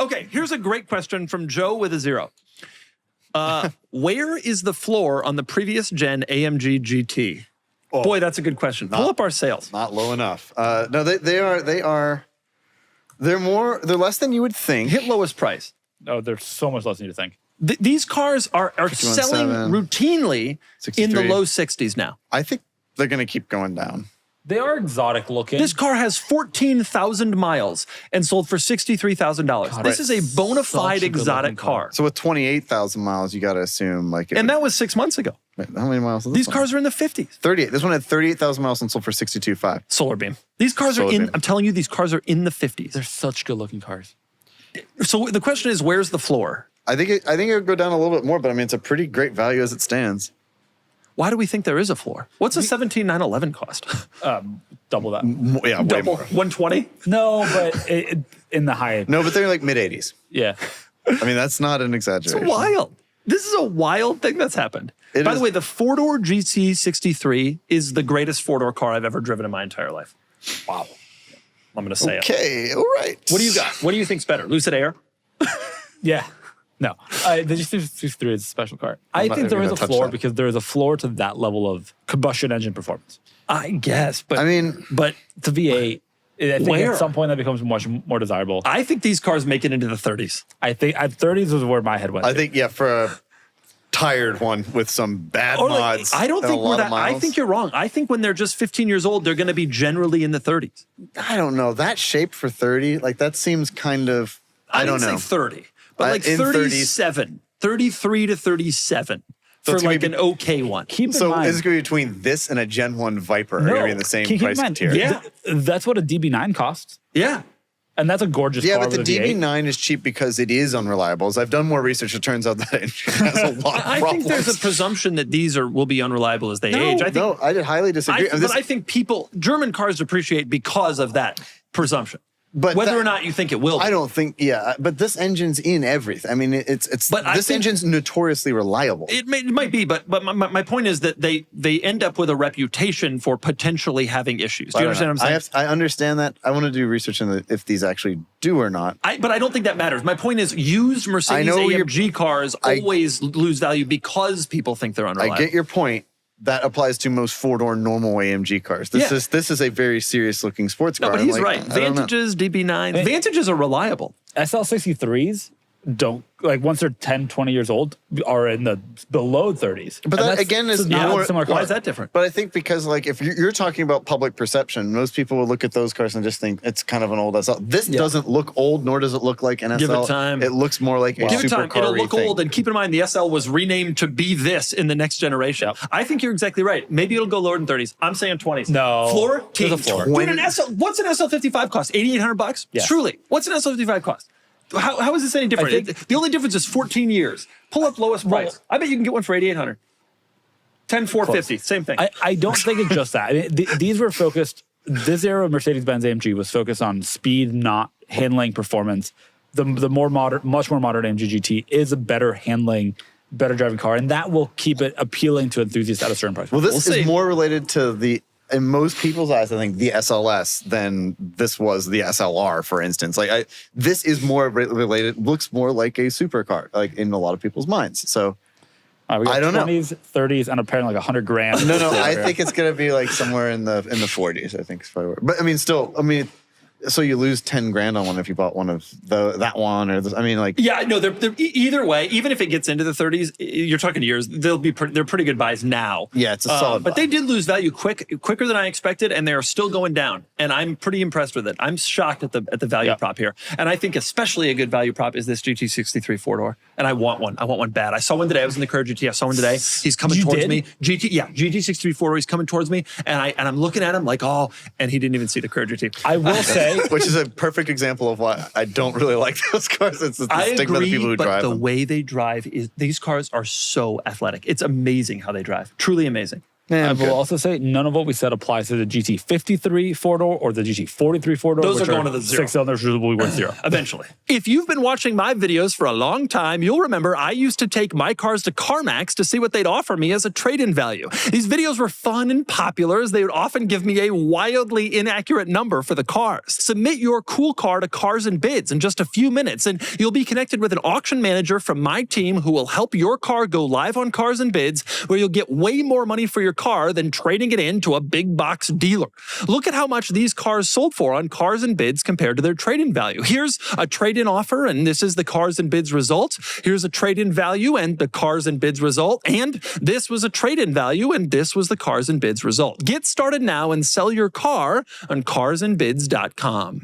Okay, here's a great question from Joe with a 0. Where is the floor on the previous gen AMG GT? Oh, boy, that's a good question. Pull up our sales. Not low enough. No, they're less than you would think. Hit lowest price. Oh, they're so much less than you think. These cars are selling routinely 63. in the low 60s now. I think they're going to keep going down. They are exotic looking. This car has 14,000 miles and sold for $63,000. This is a bona fide exotic car. So with 28,000 miles, you got to assume like... And that was 6 months ago. Wait, how many miles is this These one? cars are in the 50s. 38. This one had 38,000 miles and sold for 62.5. Solar Beam. These cars are in, I'm telling you, these cars are in the 50s. They're such good looking cars. So the question is, where's the floor? I think it would go down a little bit more, but I mean, it's a pretty great value as it stands. Why do we think there is a floor? What's a 17,911 cost? Double that. Yeah, way Double. more. 120? No, but in the high. No, but they're like mid-80s. Yeah. I mean, that's not an exaggeration. It's wild. This is a wild thing that's happened. By the way, the four-door GT63 is the greatest four-door car I've ever driven in my entire life. Wow. I'm going to say it. Okay, all right. What do you got? What do you think's better? Lucid Air? Yeah. No. The GT63 is a special car. I think there is a floor because there is a floor to that level of combustion engine performance. I guess, but I mean, but the V8, I think at some point that becomes much more desirable. I think these cars make it into the 30s. I think at 30s was where my head went. I think, yeah, for a tired one with some bad mods. I don't think we're that. I think you're wrong. I think when they're just 15 years old, they're going to be generally in the 30s. I don't know. That shape for 30, like that seems kind of, I don't know. Say 30, but like 37, 33 to 37 for like an okay one. Keep in so mind, it's going to be between this and a Gen 1 Viper. Are going to be in the same price tier. Yeah. That's what a DB9 costs. Yeah. And that's a gorgeous car. Yeah, but the DB9 is cheap because it is unreliable. As I've done more research, it turns out that it has a lot of problems. I think there's a presumption that these will be unreliable as they age. I highly disagree. But I think German cars depreciate because of that presumption. But whether or not you think it will be. I don't think, but this engine's in everything. I mean, this engine's notoriously reliable. It might be, but my point is that they end up with a reputation for potentially having issues. Do you understand what I'm saying? I understand that. I want to do research on if these actually do or not. But I don't think that matters. My point is used Mercedes AMG cars always lose value because people think they're unreliable. I get your point. That applies to most four-door normal AMG cars. This is a very serious-looking sports car. No, but he's right. Vantages, DB9. Vantages are reliable. SL63s don't, like once they're 10, 20 years old, are in the below 30s. But that, again, is not more, similar car. Why is that different? But I think because, like, if you're talking about public perception, most people will look at those cars and just think it's kind of an old SL. This doesn't look old, nor does it look like an SL. Give it time. It looks more like a Give it time. supercar. It'll look old, and keep in mind the SL was renamed to be this in the next generation. Yep. I think you're exactly right. Maybe it'll go lower than 30s. I'm saying 20s. No. Floor? There's a floor. Dude, what's an SL55 cost? $8,800? Yes. Truly. What's an SL55 cost? How is this any different? The only difference is 14 years. Pull up lowest price. I bet you can get one for $8,800. 10,450, same thing. I don't think it's just that. I mean, these were focused, this era of Mercedes-Benz AMG was focused on speed, not handling performance. The more modern, much more modern AMG GT is a better handling, better driving car, and that will keep it appealing to enthusiasts at a certain price. Well, this is more related to in most people's eyes, I think, the SLS than this was the SLR, for instance. Like, this is more related, looks more like a supercar, like in a lot of people's minds. So, we got I don't 20s, know. 30s, and apparently like 100 grand. No, I think it's going to be like somewhere in the 40s, I think. Is probably where. But I mean, still, so you lose 10 grand on one if you bought one of that one or this. I mean, like, yeah, no, they're either way. Even if it gets into the 30s, you're talking years. They're pretty good buys now. Yeah, it's a solid. But they did lose value quicker than I expected, and they are still going down. And I'm pretty impressed with it. I'm shocked at the value prop here, and I think especially a good value prop is this GT63 4-door. And I want one. I want one bad. I saw one today. I was in the Courier GT. I saw one today. He's coming towards me. GT63 4-door. He's coming towards me, and I'm looking at him like, oh, and he didn't even see the Courier GT. I will say, which is a perfect example of why I don't really like those cars. It's the stigma of the people who drive them. But the way they drive these cars are so athletic. It's amazing how they drive. Truly amazing. Yeah, I I'm will good. also say none of what we said applies to the GT53 four-door or the GT43 four-door. Those which are going to the zero. 6 cylinders will be worth zero. Eventually. If you've been watching my videos for a long time, you'll remember I used to take my cars to CarMax to see what they'd offer me as a trade-in value. These videos were fun and popular as they would often give me a wildly inaccurate number for the cars. Submit your cool car to Cars and Bids in just a few minutes, and you'll be connected with an auction manager from my team who will help your car go live on Cars and Bids, where you'll get way more money for your car than trading it in to a big box dealer. Look at how much these cars sold for on Cars and Bids compared to their trade-in value. Here's a trade-in offer, and this is the Cars and Bids result. Here's a trade-in value and the Cars and Bids result. And this was a trade-in value, and this was the Cars and Bids result. Get started now and sell your car on carsandbids.com.